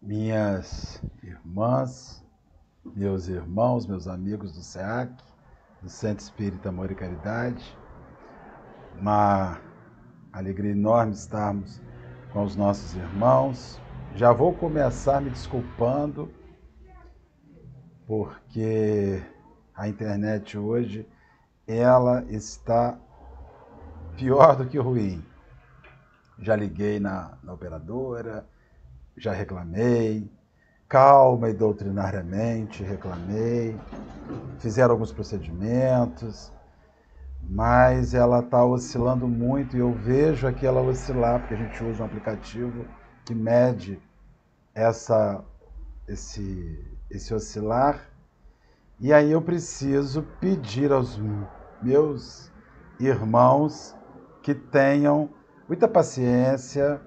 Minhas irmãs, meus irmãos, meus amigos do SEAC, do Centro Espírita Amor e Caridade, uma alegria enorme estarmos com os nossos irmãos. Já vou começar me desculpando, porque a internet hoje, ela está pior do que ruim. Já liguei na operadora, já reclamei, calma e doutrinariamente reclamei, fizeram alguns procedimentos, mas ela está oscilando muito e eu vejo aqui ela oscilar, porque a gente usa um aplicativo que mede esse oscilar, e aí eu preciso pedir aos meus irmãos que tenham muita paciência.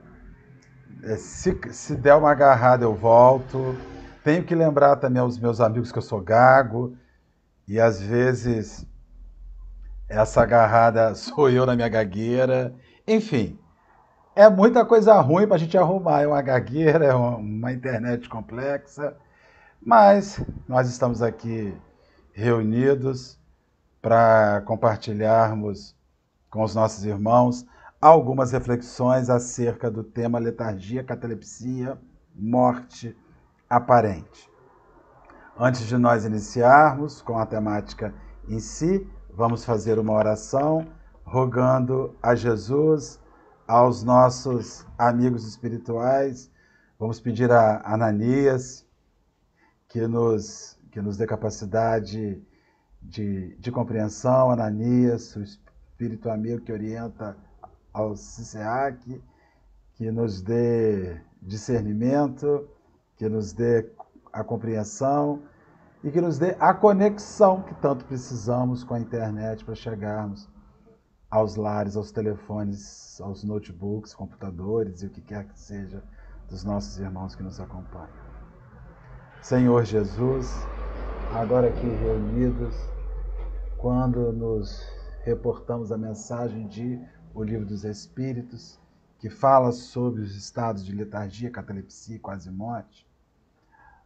Se der uma agarrada eu volto. Tenho que lembrar também aos meus amigos que eu sou gago e às vezes essa agarrada sou eu na minha gagueira. Enfim, é muita coisa ruim para a gente arrumar. É uma gagueira, é uma internet complexa, mas nós estamos aqui reunidos para compartilharmos com os nossos irmãos algumas reflexões acerca do tema letargia, catalepsia, morte aparente. Antes de nós iniciarmos com a temática em si, vamos fazer uma oração rogando a Jesus, aos nossos amigos espirituais. Vamos pedir a Ananias que nos dê capacidade de compreensão, Ananias, o Espírito amigo que orienta ao SEAC, que nos dê discernimento, que nos dê a compreensão e que nos dê a conexão que tanto precisamos com a internet para chegarmos aos lares, aos telefones, aos notebooks, computadores e o que quer que seja dos nossos irmãos que nos acompanham. Senhor Jesus, agora aqui reunidos, quando nos reportamos a mensagem de O Livro dos Espíritos, que fala sobre os estados de letargia, catalepsia e quase morte,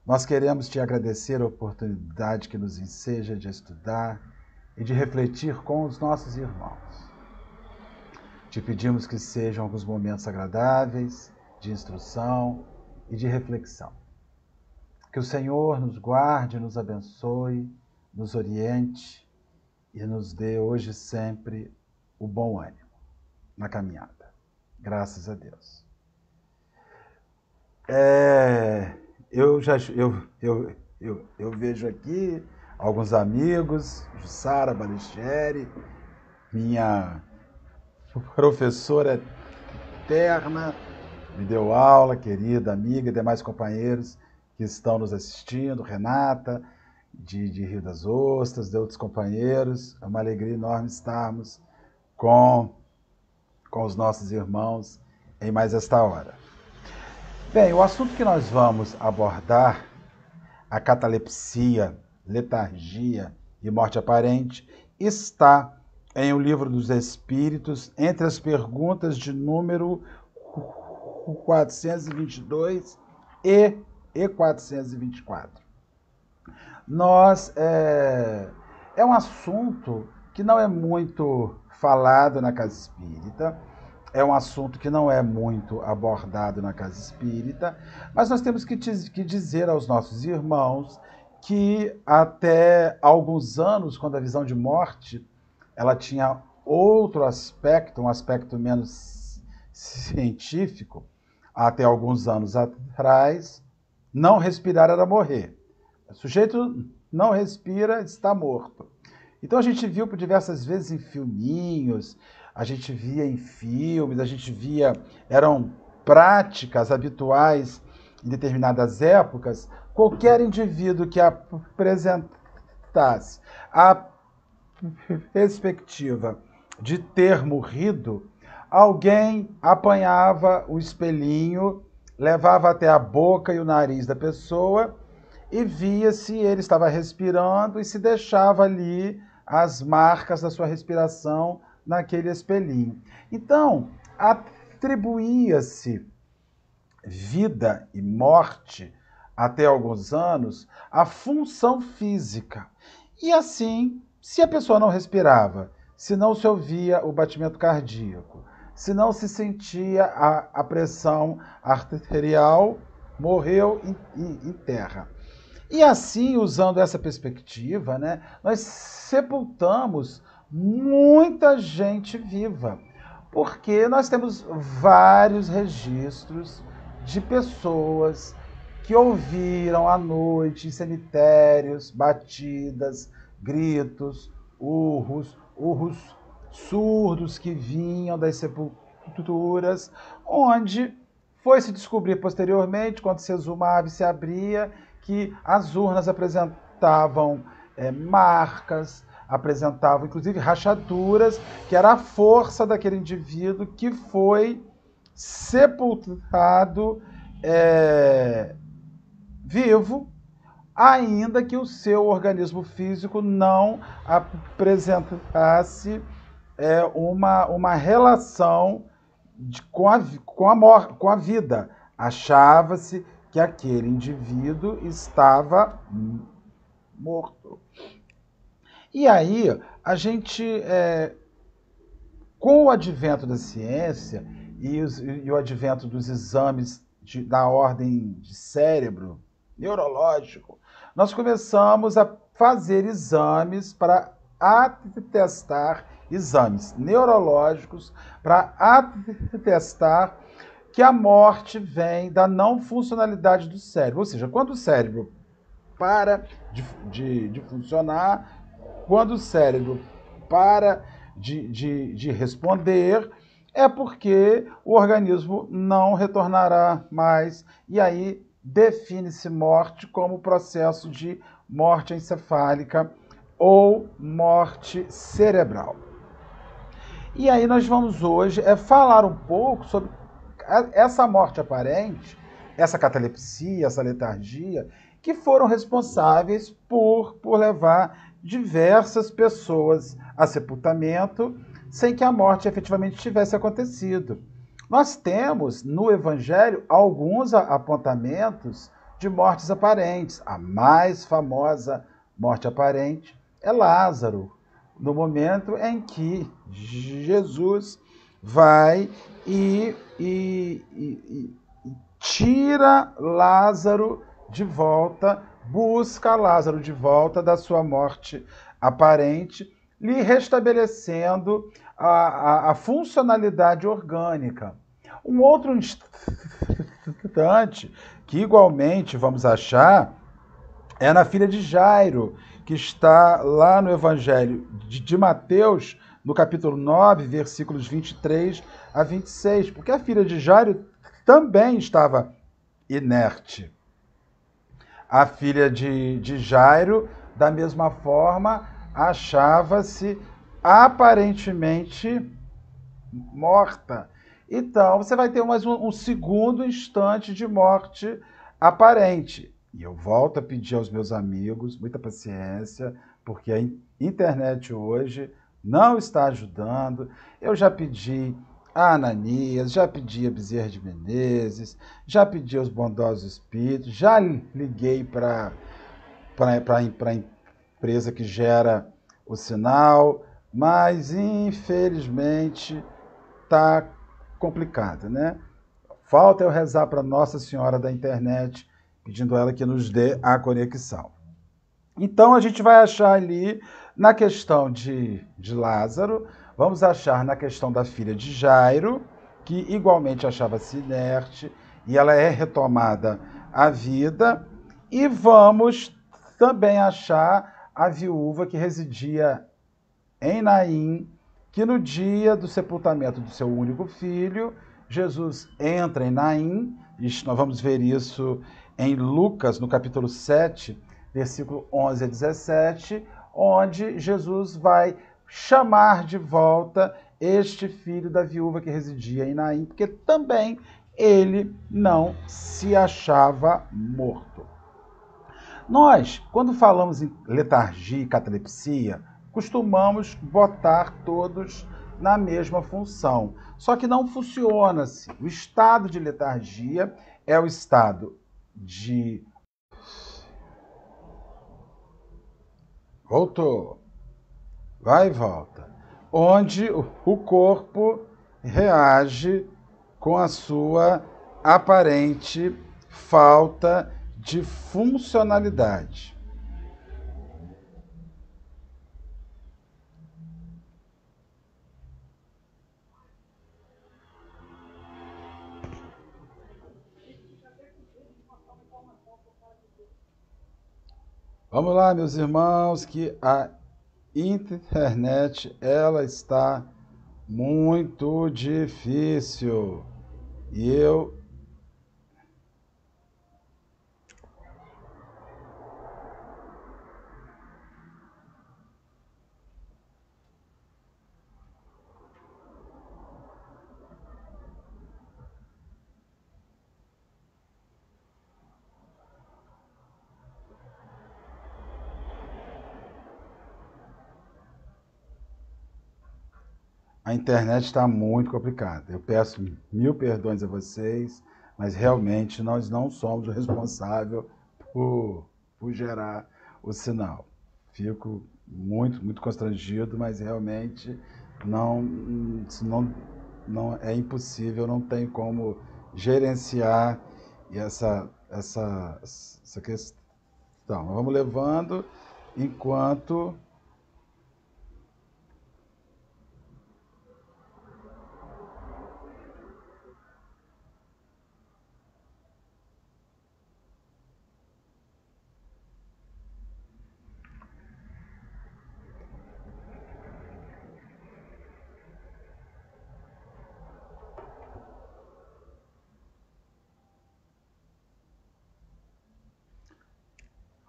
nós queremos te agradecer a oportunidade que nos enseja de estudar e de refletir com os nossos irmãos. Te pedimos que sejam alguns momentos agradáveis, de instrução e de reflexão. Que o Senhor nos guarde, nos abençoe, nos oriente e nos dê hoje e sempre o bom ânimo na caminhada. Graças a Deus. Eu vejo aqui alguns amigos, Jussara Balistieri, minha professora eterna, me deu aula, querida amiga, e demais companheiros que estão nos assistindo, Renata, de Rio das Ostras, de outros companheiros. É uma alegria enorme estarmos com os nossos irmãos em mais esta hora. Bem, o assunto que nós vamos abordar, a catalepsia, letargia e morte aparente, está em O Livro dos Espíritos, entre as perguntas de número 422 e 424. É um assunto que não é muito falado na casa espírita, é um assunto que não é muito abordado na casa espírita, mas nós temos que dizer aos nossos irmãos que até alguns anos, quando a visão de morte ela tinha outro aspecto, um aspecto menos científico, até alguns anos atrás, não respirar era morrer. O sujeito não respira, está morto. Então a gente viu por diversas vezes em filminhos, a gente via em filmes, a gente via, eram práticas habituais em determinadas épocas, qualquer indivíduo que apresentasse a perspectiva de ter morrido, alguém apanhava o espelhinho, levava até a boca e o nariz da pessoa e via se ele estava respirando e se deixava ali as marcas da sua respiração naquele espelhinho. Então, atribuía-se vida e morte, até alguns anos, a função física. E assim, se a pessoa não respirava, se não se ouvia o batimento cardíaco, se não se sentia a pressão arterial, morreu em terra. E assim, usando essa perspectiva, né, nós sepultamos muita gente viva, porque nós temos vários registros de pessoas que ouviram à noite em cemitérios batidas, gritos, urros surdos que vinham das sepulturas, onde foi se descobrir posteriormente, quando se exumava e se abria, que as urnas apresentavam marcas, apresentavam inclusive rachaduras, que era a força daquele indivíduo que foi sepultado vivo, ainda que o seu organismo físico não apresentasse uma relação com a vida. Achava-se que aquele indivíduo estava morto. E aí, a gente, com o advento da ciência e o advento dos exames da ordem de cérebro, neurológico, nós começamos a fazer exames para atestar, exames neurológicos, para atestar que a morte vem da não funcionalidade do cérebro. Ou seja, quando o cérebro para de funcionar, quando o cérebro para de responder, é porque o organismo não retornará mais. E aí define-se morte como processo de morte encefálica ou morte cerebral. E aí nós vamos hoje falar um pouco sobre essa morte aparente, essa catalepsia, essa letargia, que foram responsáveis por levar diversas pessoas a sepultamento sem que a morte efetivamente tivesse acontecido. Nós temos no Evangelho alguns apontamentos de mortes aparentes. A mais famosa morte aparente é Lázaro, no momento em que Jesus vai e tira Lázaro de volta, busca Lázaro de volta da sua morte aparente, lhe restabelecendo a funcionalidade orgânica. Um outro instante que igualmente vamos achar é na filha de Jairo, que está lá no Evangelho de Mateus, no capítulo 9, versículos 23 a 26, porque a filha de Jairo também estava inerte. A filha de Jairo, da mesma forma, achava-se aparentemente morta. Então, você vai ter mais um segundo instante de morte aparente. E eu volto a pedir aos meus amigos muita paciência, porque a internet hoje não está ajudando. Eu já pedi a Ananias, já pedi a Bezerra de Menezes, já pedi aos bondosos espíritos, já liguei para a empresa que gera o sinal, mas infelizmente está complicado, né? Falta eu rezar para Nossa Senhora da Internet, pedindo ela que nos dê a conexão. Então a gente vai achar ali na questão de Lázaro, vamos achar na questão da filha de Jairo, que igualmente achava-se inerte, e ela é retomada à vida, e vamos também achar a viúva que residia em Naim, que no dia do sepultamento do seu único filho, Jesus entra em Naim, nós vamos ver isso em Lucas, no capítulo 7, versículo 11 a 17, onde Jesus vai chamar de volta este filho da viúva que residia em Naim, porque também ele não se achava morto. Nós, quando falamos em letargia e catalepsia, costumamos botar todos na mesma função. Só que não funciona assim. O estado de letargia é o estado de... Voltou. Vai e volta. Onde o corpo reage com a sua aparente falta de funcionalidade. Vamos lá, meus irmãos, que a internet ela está muito difícil. E a internet está muito complicada. Eu peço mil perdões a vocês, mas realmente nós não somos o responsável por gerar o sinal. Fico muito constrangido, mas realmente não é impossível, não tem como gerenciar essa questão. Vamos levando enquanto...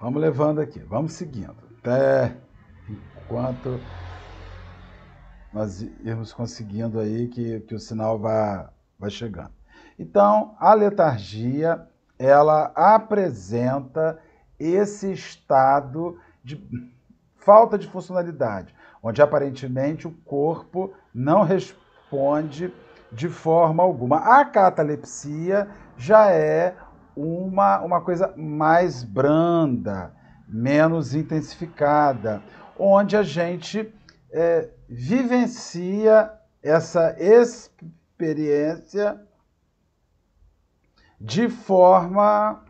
Vamos levando aqui, vamos seguindo, até enquanto nós irmos conseguindo aí que o sinal vai chegando. Então, a letargia, ela apresenta esse estado de falta de funcionalidade, onde aparentemente o corpo não responde de forma alguma. A catalepsia já é uma coisa mais branda, menos intensificada, onde a gente vivencia essa experiência de forma,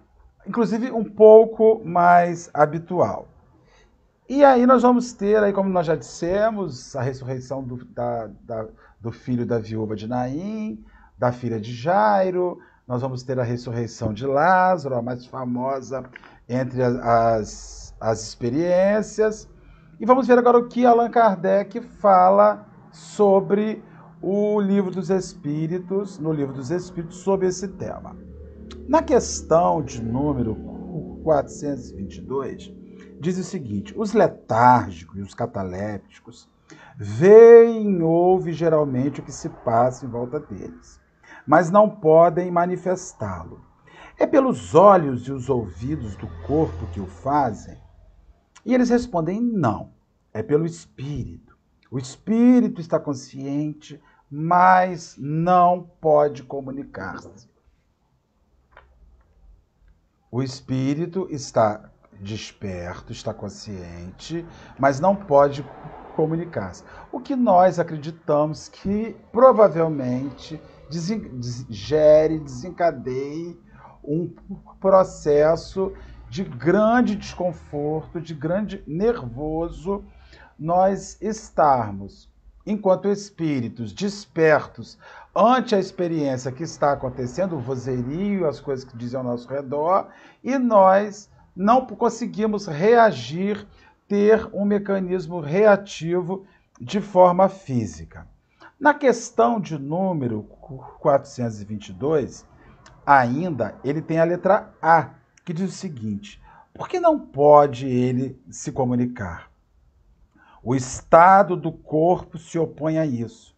inclusive, um pouco mais habitual. E aí nós vamos ter, aí, como nós já dissemos, a ressurreição do filho da viúva de Naim, da filha de Jairo. Nós vamos ter a ressurreição de Lázaro, a mais famosa entre as experiências. E vamos ver agora o que Allan Kardec fala sobre o Livro dos Espíritos, no Livro dos Espíritos, sobre esse tema. Na questão de número 422, diz o seguinte: os letárgicos e os catalépticos veem e ouvem geralmente o que se passa em volta deles, mas não podem manifestá-lo. É pelos olhos e os ouvidos do corpo que o fazem? E eles respondem: não, é pelo espírito. O espírito está consciente, mas não pode comunicar-se. O espírito está desperto, está consciente, mas não pode comunicar-se. O que nós acreditamos que provavelmente desencadeie um processo de grande desconforto, de grande nervoso, nós estarmos, enquanto espíritos despertos ante a experiência que está acontecendo, o vozerio, as coisas que dizem ao nosso redor, e nós não conseguimos reagir, ter um mecanismo reativo de forma física. Na questão de número 422, ainda ele tem a letra A, que diz o seguinte: por que não pode ele se comunicar? O estado do corpo se opõe a isso.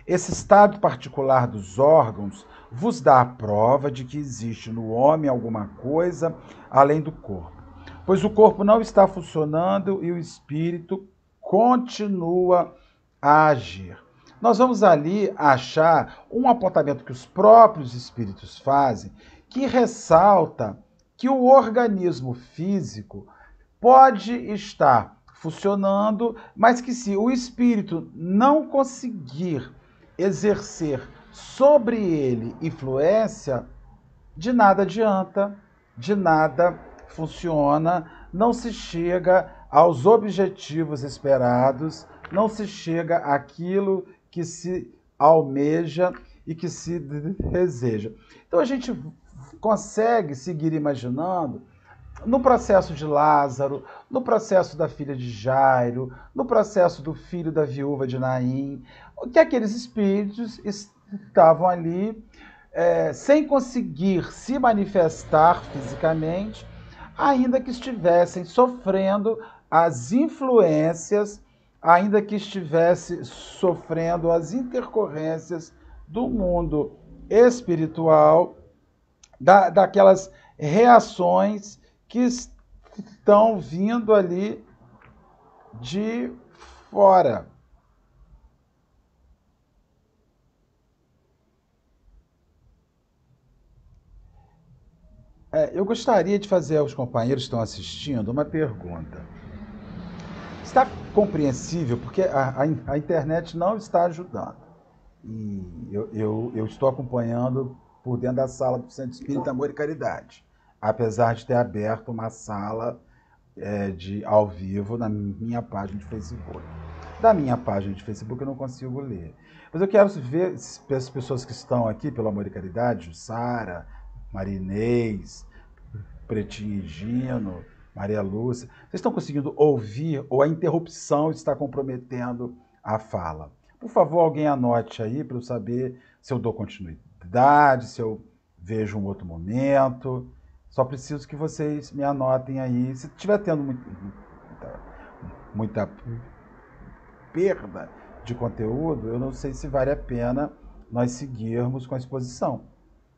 Esse estado particular dos órgãos vos dá a prova de que existe no homem alguma coisa além do corpo, pois o corpo não está funcionando e o espírito continua a agir. nós vamos ali achar um apontamento que os próprios espíritos fazem, que ressalta que o organismo físico pode estar funcionando, mas que se o espírito não conseguir exercer sobre ele influência, de nada adianta, de nada funciona, não se chega aos objetivos esperados, não se chega àquilo que se almeja e que se deseja. Então a gente consegue seguir imaginando no processo de Lázaro, no processo da filha de Jairo, no processo do filho da viúva de Naim, que aqueles espíritos estavam ali sem conseguir se manifestar fisicamente, ainda que estivessem sofrendo as influências, ainda que estivesse sofrendo as intercorrências do mundo espiritual, daquelas reações que estão vindo ali de fora. Eu gostaria de fazer aos companheiros que estão assistindo uma pergunta. Está compreensível, porque a internet não está ajudando. E eu estou acompanhando por dentro da sala do Centro Espírita Amor e Caridade, apesar de ter aberto uma sala ao vivo na minha página de Facebook. Da minha página de Facebook eu não consigo ler. Mas eu quero ver as pessoas que estão aqui pelo Amor e Caridade, Sara, Marinês, Pretinho e Gino, Maria Lúcia, vocês estão conseguindo ouvir ou a interrupção está comprometendo a fala? Por favor, alguém anote aí para eu saber se eu dou continuidade, se eu vejo um outro momento. Só preciso que vocês me anotem aí. Se estiver tendo muita perda de conteúdo, eu não sei se vale a pena nós seguirmos com a exposição,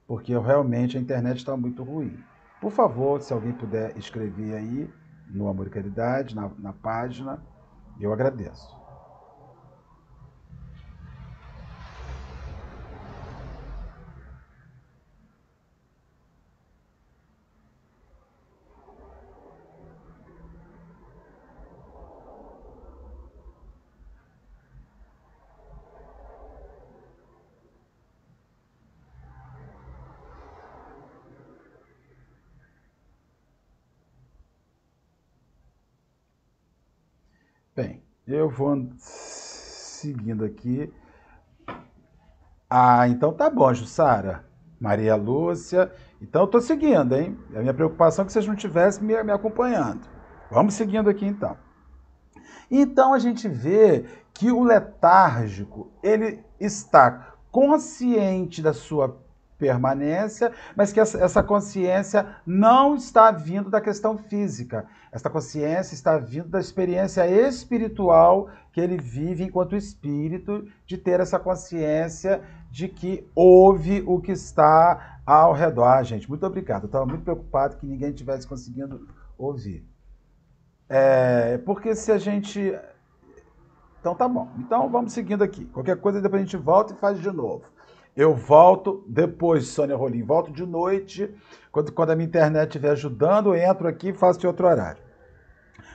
porque realmente a internet está muito ruim. Por favor, se alguém puder escrever aí no Amor e Caridade, na página, eu agradeço. Bem, eu vou seguindo aqui. Então tá bom, Jussara. Maria Lúcia. Então eu tô seguindo, hein? A minha preocupação é que vocês não estivessem me acompanhando. Vamos seguindo aqui, então. Então a gente vê que o letárgico, ele está consciente da sua permanência, mas que essa consciência não está vindo da questão física. Essa consciência está vindo da experiência espiritual que ele vive enquanto espírito, de ter essa consciência de que ouve o que está ao redor. Gente, muito obrigado. Eu estava muito preocupado que ninguém estivesse conseguindo ouvir. Porque se a gente... Então tá bom. Então vamos seguindo aqui. Qualquer coisa depois a gente volta e faz de novo. Eu volto depois, Sônia Rolim, volto de noite, quando a minha internet estiver ajudando, eu entro aqui e faço de outro horário.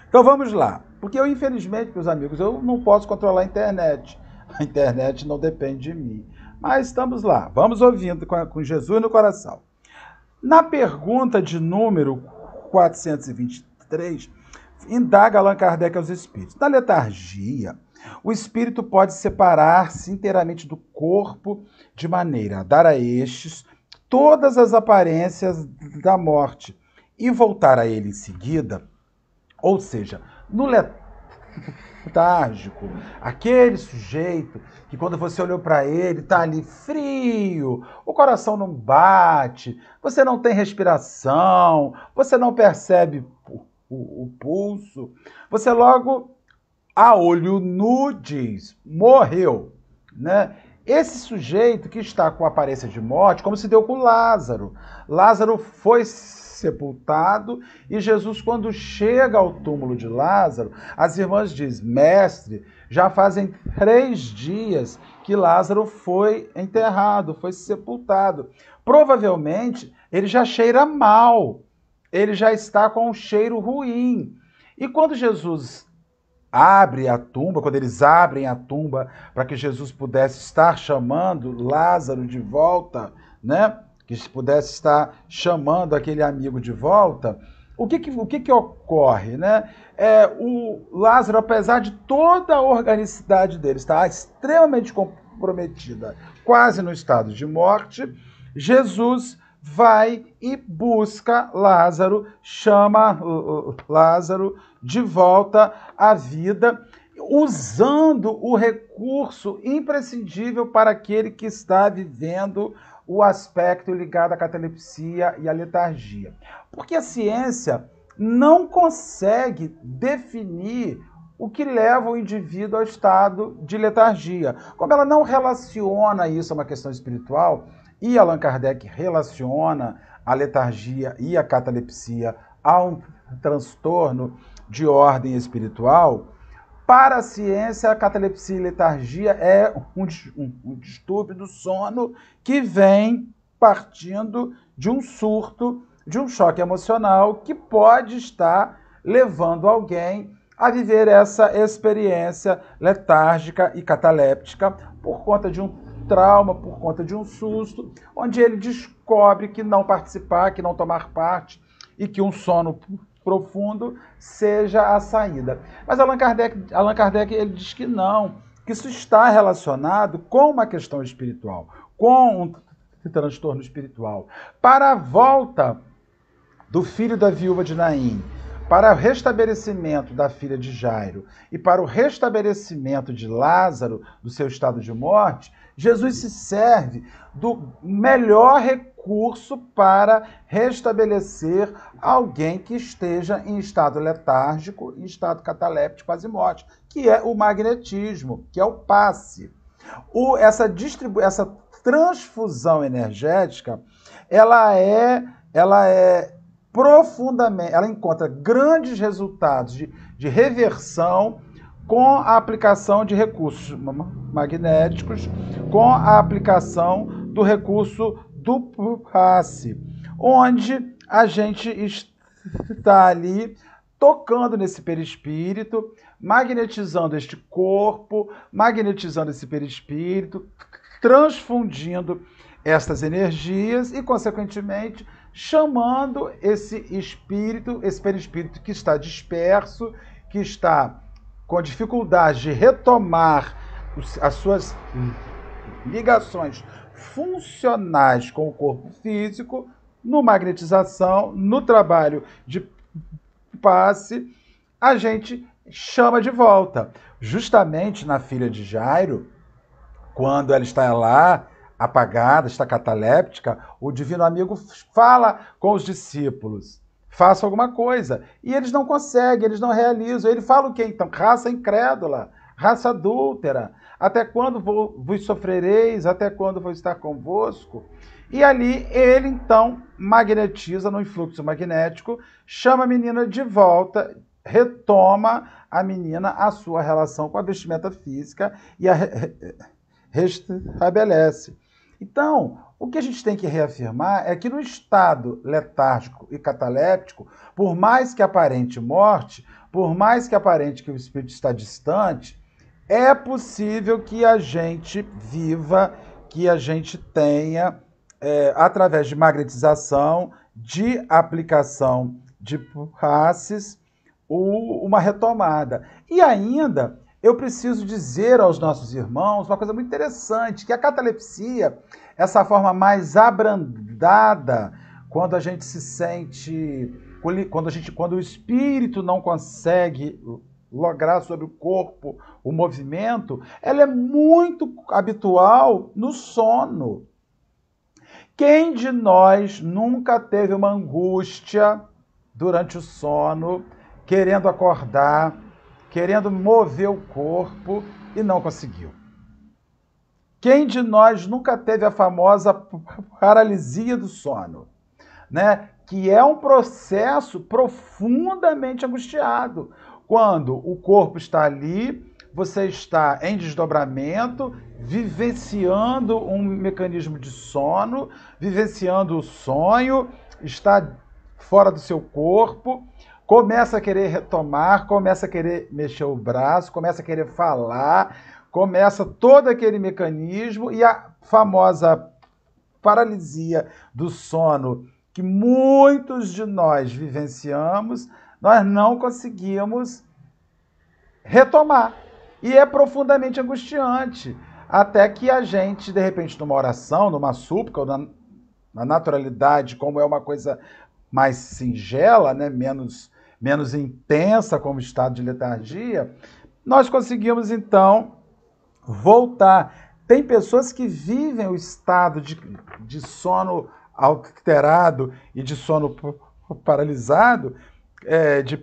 Então vamos lá. Porque eu, infelizmente, meus amigos, eu não posso controlar a internet. A internet não depende de mim. Mas estamos lá. Vamos ouvindo com Jesus no coração. Na pergunta de número 423, indaga Allan Kardec aos espíritos. Na letargia, o espírito pode separar-se inteiramente do corpo de maneira a dar a estes todas as aparências da morte e voltar a ele em seguida. Ou seja, no letárgico, aquele sujeito que quando você olhou para ele está ali frio, o coração não bate, você não tem respiração, você não percebe o pulso, você logo a olho nu diz, morreu, né? Esse sujeito que está com aparência de morte, como se deu com Lázaro. Lázaro foi sepultado e Jesus, quando chega ao túmulo de Lázaro, as irmãs dizem, mestre, já fazem 3 dias que Lázaro foi enterrado, foi sepultado. Provavelmente ele já cheira mal, ele já está com um cheiro ruim. E quando Jesus abre a tumba, quando eles abrem a tumba para que Jesus pudesse estar chamando Lázaro de volta, né? Que pudesse estar chamando aquele amigo de volta, o que ocorre, né? O Lázaro, apesar de toda a organicidade dele estar extremamente comprometida, quase no estado de morte, Jesus vai e busca Lázaro, chama Lázaro de volta à vida, usando o recurso imprescindível para aquele que está vivendo o aspecto ligado à catalepsia e à letargia. Porque a ciência não consegue definir o que leva o indivíduo ao estado de letargia. Como ela não relaciona isso a uma questão espiritual, e Allan Kardec relaciona a letargia e a catalepsia a um transtorno de ordem espiritual, para a ciência, a catalepsia e letargia é um distúrbio do sono que vem partindo de um surto, de um choque emocional que pode estar levando alguém a viver essa experiência letárgica e cataléptica por conta de um trauma, por conta de um susto, onde ele descobre que não participar, que não tomar parte e que um sono profundo seja a saída. Mas Allan Kardec ele diz que não, que isso está relacionado com uma questão espiritual, com um transtorno espiritual. Para a volta do filho da viúva de Naim, para o restabelecimento da filha de Jairo e para o restabelecimento de Lázaro do seu estado de morte, Jesus se serve do melhor recurso para restabelecer alguém que esteja em estado letárgico, em estado cataléptico, quase morte, que é o magnetismo, que é o passe. Essa transfusão energética, ela é profundamente, ela encontra grandes resultados de reversão com a aplicação de recursos magnéticos, com a aplicação do recurso do passe, onde a gente está ali tocando nesse perispírito, magnetizando este corpo, magnetizando esse perispírito, transfundindo estas energias e, consequentemente, chamando esse espírito, esse perispírito que está disperso, que está com dificuldade de retomar as suas ligações funcionais com o corpo físico, no magnetização, no trabalho de passe, a gente chama de volta. Justamente na filha de Jairo, quando ela está lá, apagada, está cataléptica, o divino amigo fala com os discípulos, faça alguma coisa. E eles não conseguem, eles não realizam. Ele fala o quê, então? Raça incrédula, raça adúltera, até quando vos sofrereis, até quando vou estar convosco? E ali ele, então, magnetiza no influxo magnético, chama a menina de volta, retoma a menina a sua relação com a vestimenta física e a restabelece. Então, o que a gente tem que reafirmar é que no estado letárgico e cataléptico, por mais que aparente morte, por mais que aparente que o espírito está distante, é possível que a gente viva, que a gente tenha, através de magnetização, de aplicação de passes, uma retomada. E ainda, eu preciso dizer aos nossos irmãos uma coisa muito interessante, que a catalepsia, essa forma mais abrandada, quando a gente se sente, quando o espírito não consegue lograr sobre o corpo o movimento, ela é muito habitual no sono. Quem de nós nunca teve uma angústia durante o sono, querendo acordar, querendo mover o corpo e não conseguiu? Quem de nós nunca teve a famosa paralisia do sono, né? Que é um processo profundamente angustiado, quando o corpo está ali, você está em desdobramento, vivenciando um mecanismo de sono, vivenciando o sonho, está fora do seu corpo, começa a querer retomar, começa a querer mexer o braço, começa a querer falar, começa todo aquele mecanismo e a famosa paralisia do sono que muitos de nós vivenciamos, nós não conseguimos retomar. E é profundamente angustiante, até que a gente, de repente, numa oração, numa súplica, ou na naturalidade, como é uma coisa mais singela, né, menos intensa como estado de letargia, nós conseguimos, então, voltar. Tem pessoas que vivem o estado de sono alterado e de sono paralisado, de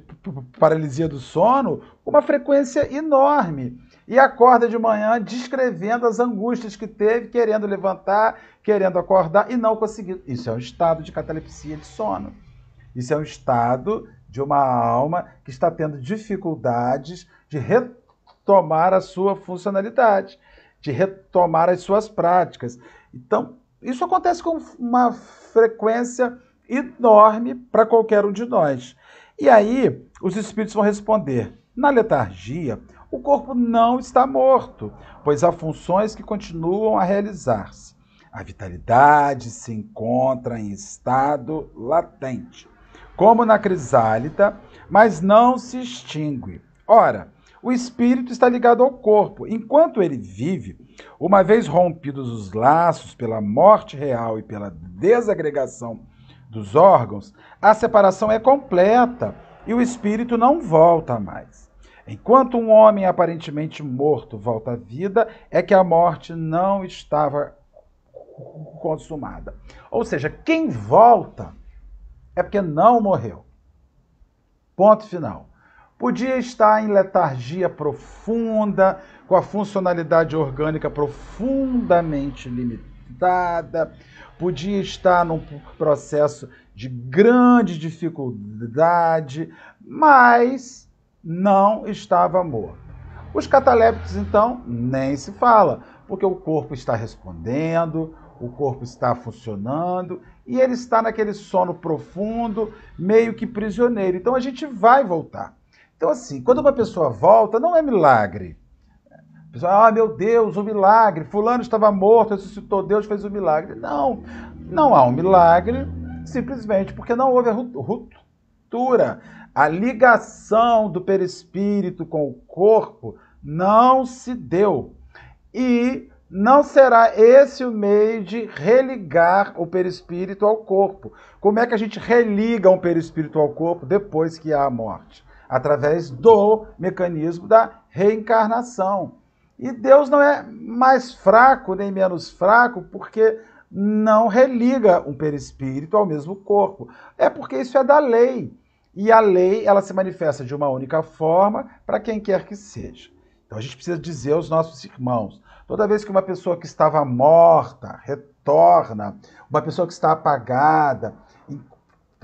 paralisia do sono, com uma frequência enorme. E acorda de manhã descrevendo as angústias que teve, querendo levantar, querendo acordar e não conseguindo. Isso é um estado de catalepsia de sono. Isso é um estado de uma alma que está tendo dificuldades de retomar a sua funcionalidade, de retomar as suas práticas. Então, isso acontece com uma frequência enorme para qualquer um de nós. E aí, os espíritos vão responder: na letargia, o corpo não está morto, pois há funções que continuam a realizar-se. A vitalidade se encontra em estado latente, como na crisálida, mas não se extingue. Ora, o espírito está ligado ao corpo. Enquanto ele vive, uma vez rompidos os laços pela morte real e pela desagregação dos órgãos, a separação é completa e o espírito não volta mais. Enquanto um homem aparentemente morto volta à vida, é que a morte não estava consumada. Ou seja, quem volta é porque não morreu. Ponto final. Podia estar em letargia profunda, com a funcionalidade orgânica profundamente limitada, podia estar num processo de grande dificuldade, mas não estava morto. Os catalépticos, então, nem se fala, porque o corpo está respondendo, o corpo está funcionando e ele está naquele sono profundo, meio que prisioneiro. Então a gente vai voltar. Então, assim, quando uma pessoa volta, não é milagre. A pessoa, ah, meu Deus, um milagre, fulano estava morto, ressuscitou, Deus fez um milagre. Não, não há um milagre, simplesmente porque não houve a ruptura. A ligação do perispírito com o corpo não se deu. E não será esse o meio de religar o perispírito ao corpo. Como é que a gente religa um perispírito ao corpo depois que há a morte? Através do mecanismo da reencarnação. E Deus não é mais fraco nem menos fraco porque não religa um perispírito ao mesmo corpo. É porque isso é da lei. E a lei, ela se manifesta de uma única forma para quem quer que seja. Então a gente precisa dizer aos nossos irmãos, toda vez que uma pessoa que estava morta retorna, uma pessoa que está apagada, em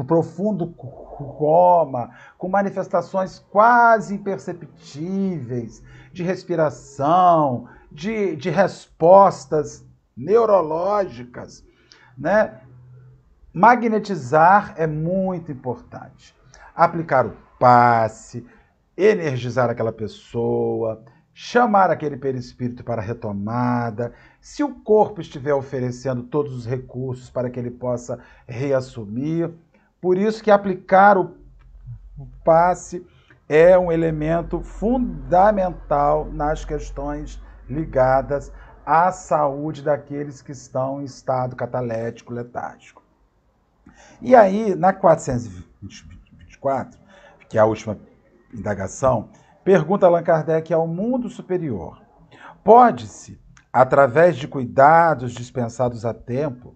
profundo coma, com manifestações quase imperceptíveis de respiração, de respostas neurológicas, né? Magnetizar é muito importante. Aplicar o passe, energizar aquela pessoa, chamar aquele perispírito para a retomada. Se o corpo estiver oferecendo todos os recursos para que ele possa reassumir, por isso que aplicar o passe é um elemento fundamental nas questões ligadas à saúde daqueles que estão em estado catalético letárgico. E aí, na 424, que é a última indagação, pergunta Allan Kardec ao mundo superior: pode-se, através de cuidados dispensados a tempo,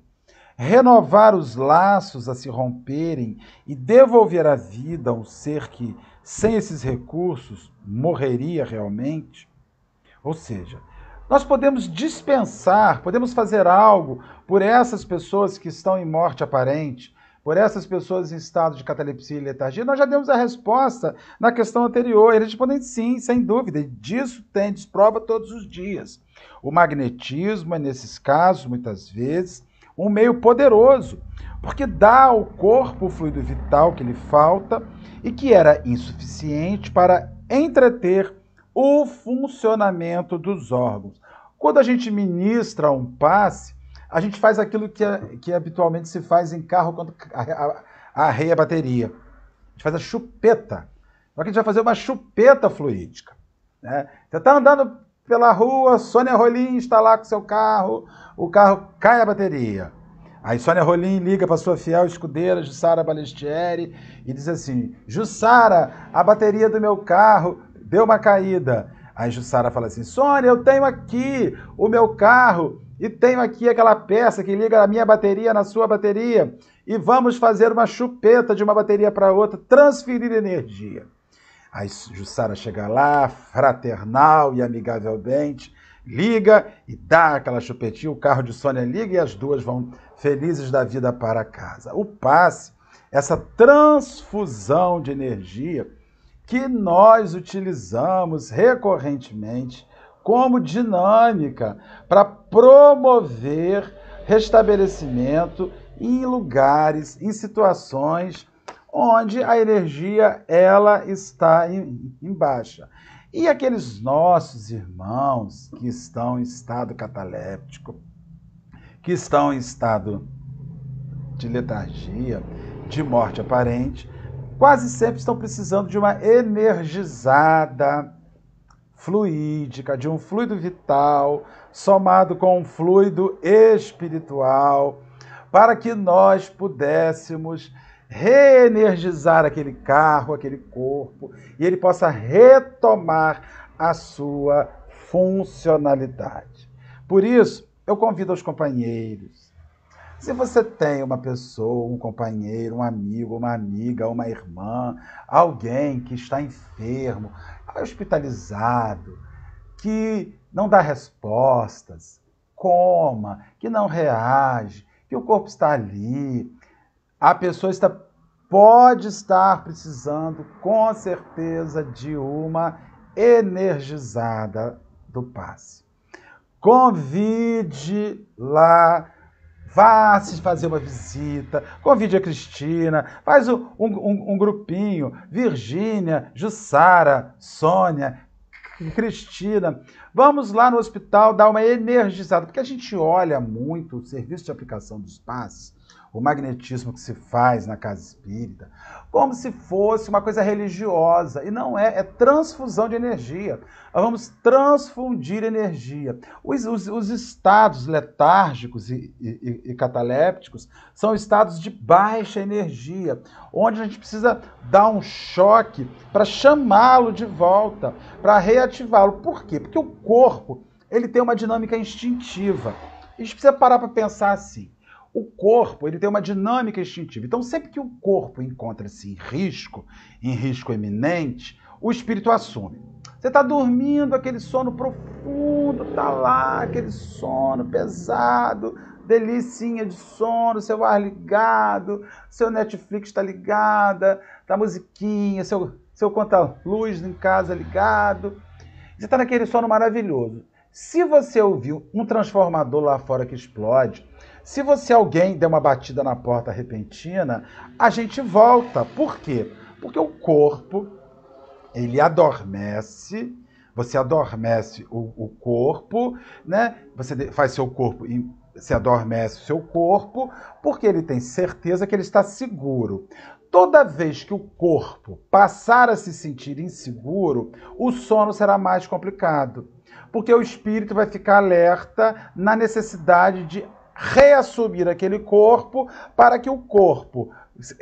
renovar os laços a se romperem e devolver a vida a um ser que, sem esses recursos, morreria realmente? Ou seja, nós podemos dispensar, podemos fazer algo por essas pessoas que estão em morte aparente, por essas pessoas em estado de catalepsia e letargia, nós já demos a resposta na questão anterior. Eles respondem sim, sem dúvida, e disso tem desprova todos os dias. O magnetismo é, nesses casos, muitas vezes, um meio poderoso, porque dá ao corpo o fluido vital que lhe falta e que era insuficiente para entreter o funcionamento dos órgãos. Quando a gente ministra um passe, a gente faz aquilo que habitualmente se faz em carro quando arreia a bateria. A gente faz a chupeta. Só que a gente vai fazer uma chupeta fluídica, né? Você está andando pela rua, Sônia Rolim está lá com seu carro, o carro cai a bateria. Aí Sônia Rolim liga para sua fiel escudeira, Jussara Balestieri, e diz assim: Jussara, a bateria do meu carro deu uma caída. Aí Jussara fala assim: Sônia, eu tenho aqui o meu carro e tenho aqui aquela peça que liga a minha bateria na sua bateria e vamos fazer uma chupeta de uma bateria para outra, transferir energia. Aí Jussara chega lá, fraternal e amigavelmente, liga e dá aquela chupetinha, o carro de Sônia liga e as duas vão felizes da vida para casa. O passe, essa transfusão de energia que nós utilizamos recorrentemente como dinâmica para promover restabelecimento em lugares, em situações onde a energia ela está em baixa. E aqueles nossos irmãos que estão em estado cataléptico, que estão em estado de letargia, de morte aparente, quase sempre estão precisando de uma energizada fluídica, de um fluido vital, somado com um fluido espiritual, para que nós pudéssemos reenergizar aquele carro, aquele corpo, e ele possa retomar a sua funcionalidade. Por isso, eu convido os companheiros, se você tem uma pessoa, um companheiro, um amigo, uma amiga, uma irmã, alguém que está enfermo, hospitalizado, que não dá respostas, coma, que não reage, que o corpo está ali, a pessoa pode estar precisando, com certeza, de uma energizada do passe. Convide lá, vá se fazer uma visita, convide a Cristina, faz um grupinho, Virgínia, Jussara, Sônia, Cristina, vamos lá no hospital dar uma energizada, porque a gente olha muito o serviço de aplicação dos passes, o magnetismo que se faz na casa espírita, como se fosse uma coisa religiosa, e não é, é transfusão de energia. Nós vamos transfundir energia. Os estados letárgicos e catalépticos são estados de baixa energia, onde a gente precisa dar um choque para chamá-lo de volta, para reativá-lo. Por quê? Porque o corpo ele tem uma dinâmica instintiva. A gente precisa parar para pensar assim. O corpo ele tem uma dinâmica instintiva. Então, sempre que o corpo encontra-se em risco eminente, o espírito assume. Você está dormindo, aquele sono profundo, está lá, aquele sono pesado, delicinha de sono, seu ar ligado, seu Netflix está ligada, tá musiquinha, seu conta-luz em casa ligado. Você está naquele sono maravilhoso. Se você ouviu um transformador lá fora que explode, se alguém der uma batida na porta repentina, a gente volta. Por quê? Porque o corpo, ele adormece, você adormece o corpo, né? Você faz seu corpo, você adormece o seu corpo, porque ele tem certeza que ele está seguro. Toda vez que o corpo passar a se sentir inseguro, o sono será mais complicado, porque o espírito vai ficar alerta na necessidade de reassumir aquele corpo, para que o corpo,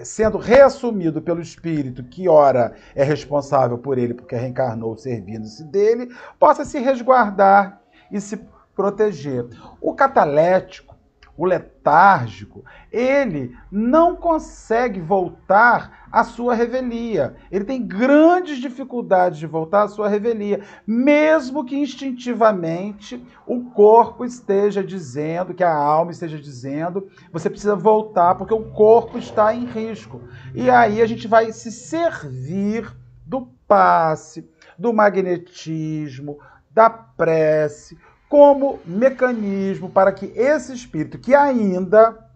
sendo reassumido pelo espírito, que ora é responsável por ele, porque reencarnou servindo-se dele, possa se resguardar e se proteger. O catalético, o letárgico, ele não consegue voltar à sua revelia. Ele tem grandes dificuldades de voltar à sua revelia, mesmo que instintivamente o corpo esteja dizendo, que a alma esteja dizendo, você precisa voltar porque o corpo está em risco. E aí a gente vai se servir do passe, do magnetismo, da prece, como mecanismo para que esse espírito que ainda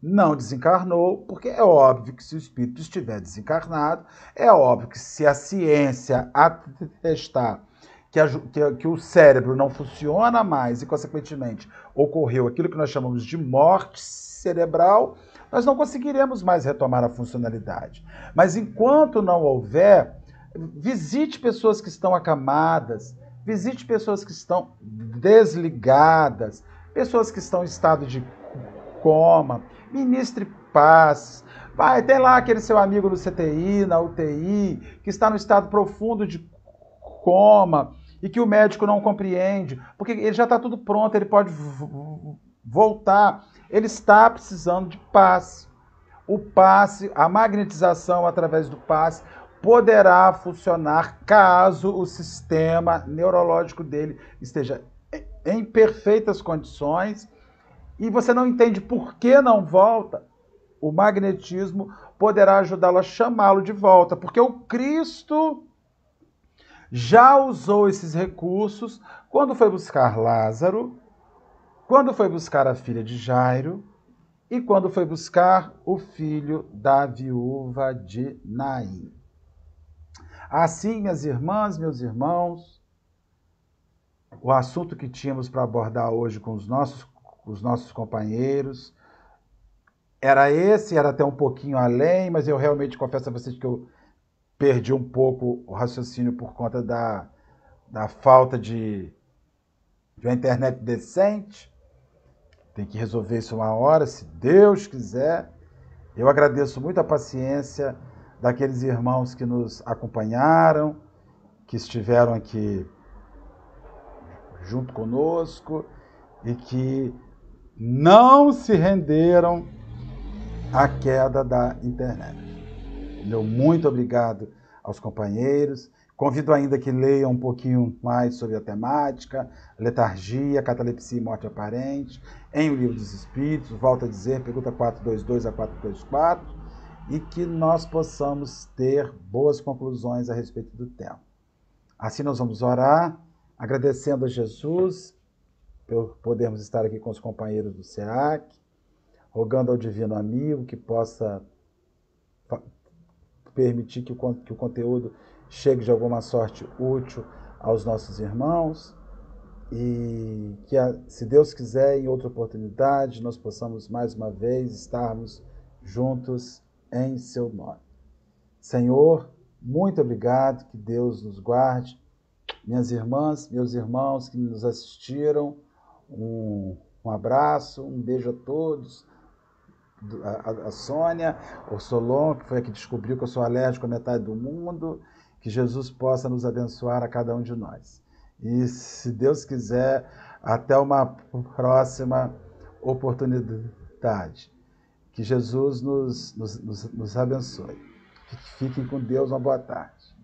não desencarnou, porque é óbvio que se o espírito estiver desencarnado, é óbvio que se a ciência atestar que o cérebro não funciona mais e, consequentemente, ocorreu aquilo que nós chamamos de morte cerebral, nós não conseguiremos mais retomar a funcionalidade. Mas enquanto não houver, visite pessoas que estão acamadas, visite pessoas que estão desligadas, pessoas que estão em estado de coma, ministre paz. Vai, tem lá aquele seu amigo no CTI, na UTI, que está no estado profundo de coma e que o médico não compreende, porque ele já está tudo pronto, ele pode voltar. Ele está precisando de paz. O passe, a magnetização através do passe, poderá funcionar caso o sistema neurológico dele esteja em perfeitas condições e você não entende por que não volta. O magnetismo poderá ajudá-lo a chamá-lo de volta, porque o Cristo já usou esses recursos quando foi buscar Lázaro, quando foi buscar a filha de Jairo e quando foi buscar o filho da viúva de Naim. Assim, minhas irmãs, meus irmãos, o assunto que tínhamos para abordar hoje com os nossos companheiros era esse, era até um pouquinho além, mas eu realmente confesso a vocês que eu perdi um pouco o raciocínio por conta da falta de uma internet decente. Tem que resolver isso uma hora, se Deus quiser. Eu agradeço muito a paciência daqueles irmãos que nos acompanharam, que estiveram aqui junto conosco e que não se renderam à queda da internet. Meu muito obrigado aos companheiros. Convido ainda que leiam um pouquinho mais sobre a temática, letargia, catalepsia e morte aparente, em O Livro dos Espíritos, volto a dizer, pergunta 422 a 424, e que nós possamos ter boas conclusões a respeito do tema. Assim nós vamos orar, agradecendo a Jesus por podermos estar aqui com os companheiros do SEAC, rogando ao Divino Amigo que possa permitir que o conteúdo chegue de alguma sorte útil aos nossos irmãos e que, se Deus quiser, em outra oportunidade, nós possamos mais uma vez estarmos juntos em seu nome. Senhor, muito obrigado, que Deus nos guarde. Minhas irmãs, meus irmãos que nos assistiram, um abraço, um beijo a todos. A Sônia, o Solon, que foi a que descobriu que eu sou alérgico à metade do mundo, que Jesus possa nos abençoar a cada um de nós. E, se Deus quiser, até uma próxima oportunidade. Que Jesus nos abençoe. Fiquem com Deus, uma boa tarde.